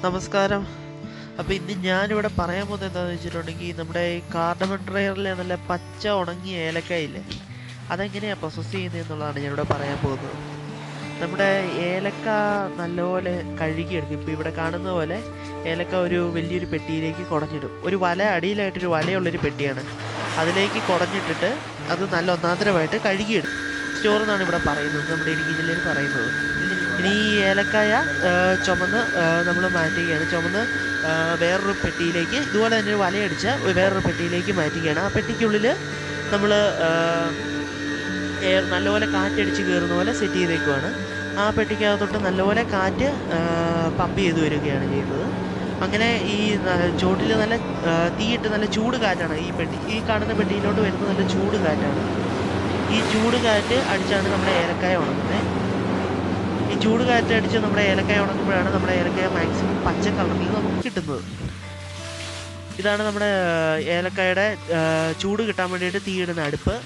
നമസ്കാരം. അപ്പോൾ ഇന്ന് ഞാനിവിടെ പറയാൻ പോകുന്നത് എന്താണെന്ന് വെച്ചിട്ടുണ്ടെങ്കിൽ, നമ്മുടെ ഈ കാർഡമം ഡ്രയറിലെ നല്ല പച്ച ഉണങ്ങിയ ഏലക്കായില്ലേ, അതെങ്ങനെയാണ് പ്രോസസ്സ് ചെയ്യുന്നത് എന്നുള്ളതാണ് ഞാനിവിടെ പറയാൻ പോകുന്നത്. നമ്മുടെ ഏലക്ക നല്ലപോലെ കഴുകിയെടുക്കും. ഇപ്പോൾ ഇവിടെ കാണുന്ന പോലെ ഏലക്ക ഒരു വലിയൊരു പെട്ടിയിലേക്ക് കുടഞ്ഞിടും. ഒരു വല അടിയിലായിട്ടൊരു വലയുള്ളൊരു പെട്ടിയാണ്, അതിലേക്ക് കുടഞ്ഞിട്ടിട്ട് അത് നല്ല ഒന്നാന്തരമായിട്ട് കഴുകിയിടും. സ്റ്റോർ എന്നാണ് ഇവിടെ പറയുന്നത്, നമ്മുടെ ഇടുക്കി ജില്ലയിൽ പറയുന്നത്. ഇനി ഈ ഏലക്കായ ചുമന്ന് നമ്മൾ മാറ്റുകയാണ്. ചുമന്ന് വേറൊരു പെട്ടിയിലേക്ക്, ഇതുപോലെ തന്നെ ഒരു വലയടിച്ച വേറൊരു പെട്ടിയിലേക്ക് മാറ്റുകയാണ്. ആ പെട്ടിക്കുള്ളിൽ നമ്മൾ നല്ലപോലെ കാറ്റടിച്ച് കയറുന്ന പോലെ സെറ്റ് ചെയ്തേക്കുവാണ്. ആ പെട്ടിക്കകത്തോട്ട് നല്ലപോലെ കാറ്റ് പമ്പ് ചെയ്ത് വരികയാണ് ചെയ്യുന്നത്. അങ്ങനെ ഈ ചോട്ടിൽ നല്ല തീയിട്ട് നല്ല ചൂട് കാറ്റാണ് ഈ കാണുന്ന പെട്ടിയിലോട്ട് വരുന്നത്. നല്ല ചൂട് കാറ്റാണ്. ഈ ചൂട് കാറ്റ് അടിച്ചാണ് നമ്മുടെ ഏലക്കായ ഉണങ്ങുന്നത്. ഈ ചൂട് കാറ്റടിച്ച് നമ്മുടെ ഏലക്കായ ഉണങ്ങുമ്പോഴാണ് നമ്മുടെ ഏലക്കായ മാക്സിമം പച്ച കളറിൽ നമുക്ക് കിട്ടുന്നത്. ഇതാണ് നമ്മുടെ ഏലക്കായുടെ ചൂട് കിട്ടാൻ വേണ്ടിയിട്ട് തീയിടുന്ന അടുപ്പ്.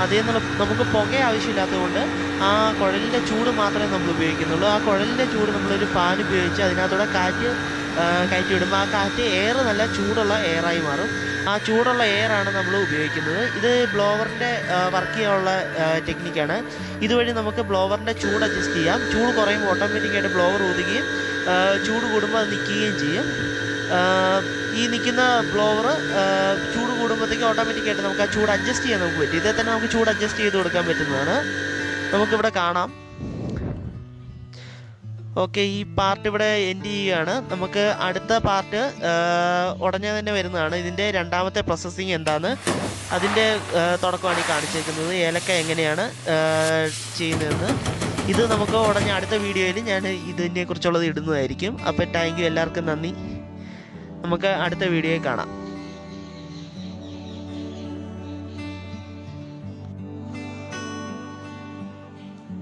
അതേ നമുക്ക് പുക ആവശ്യമില്ലാത്തതുകൊണ്ട് ആ കുഴലിൻ്റെ ചൂട് മാത്രമേ നമ്മൾ ഉപയോഗിക്കുന്നുള്ളൂ. ആ കുഴലിൻ്റെ ചൂട് നമ്മളൊരു ഫാൻ ഉപയോഗിച്ച് അതിനകത്തൂടെ കാറ്റ് കയറ്റി വിടുമ്പോൾ ആ കാറ്റ് എയർ നല്ല ചൂടുള്ള എയറായി മാറും. ആ ചൂടുള്ള എയറാണ് നമ്മൾ ഉപയോഗിക്കുന്നത്. ഇത് ബ്ലോവറിൻ്റെ വർക്ക് ചെയ്യാനുള്ള ടെക്നിക്കാണ്. ഇതുവഴി നമുക്ക് ബ്ലോവറിൻ്റെ ചൂട് അഡ്ജസ്റ്റ് ചെയ്യാം. ചൂട് കുറയുമ്പോൾ ഓട്ടോമാറ്റിക്കായിട്ട് ബ്ലോവർ ഊതുകയും ചൂട് കൂടുമ്പോൾ അത് നിൽക്കുകയും ചെയ്യും. ഈ നിൽക്കുന്ന ബ്ലോവർ ചൂട് കൂടുമ്പോഴത്തേക്ക് ഓട്ടോമാറ്റിക്കായിട്ട് നമുക്ക് ആ ചൂട് അഡ്ജസ്റ്റ് ചെയ്യാൻ നമുക്ക് പറ്റും. ഇതേ തന്നെ നമുക്ക് ചൂട് അഡ്ജസ്റ്റ് ചെയ്ത് കൊടുക്കാൻ പറ്റുന്നതാണ്. നമുക്കിവിടെ കാണാം. ഓക്കെ, ഈ പാർട്ട് ഇവിടെ എൻഡ് ചെയ്യുകയാണ്. നമുക്ക് അടുത്ത പാർട്ട് ഉടനെ തന്നെ വരുന്നതാണ്. ഇതിൻ്റെ രണ്ടാമത്തെ പ്രോസസ്സിങ് എന്താണ്, അതിൻ്റെ തുടക്കമാണ് ഈ കാണിച്ചേക്കുന്നത്. ഏലക്ക എങ്ങനെയാണ് ചെയ്യുന്നതെന്ന് ഇത് നമുക്ക് ഉടനെ അടുത്ത വീഡിയോയിൽ ഞാൻ ഇതിനെക്കുറിച്ചുള്ളത് ഇടുന്നതായിരിക്കും. അപ്പോൾ താങ്ക് യു, എല്ലാവർക്കും നന്ദി. നമുക്ക് അടുത്ത വീഡിയോയിൽ കാണാം.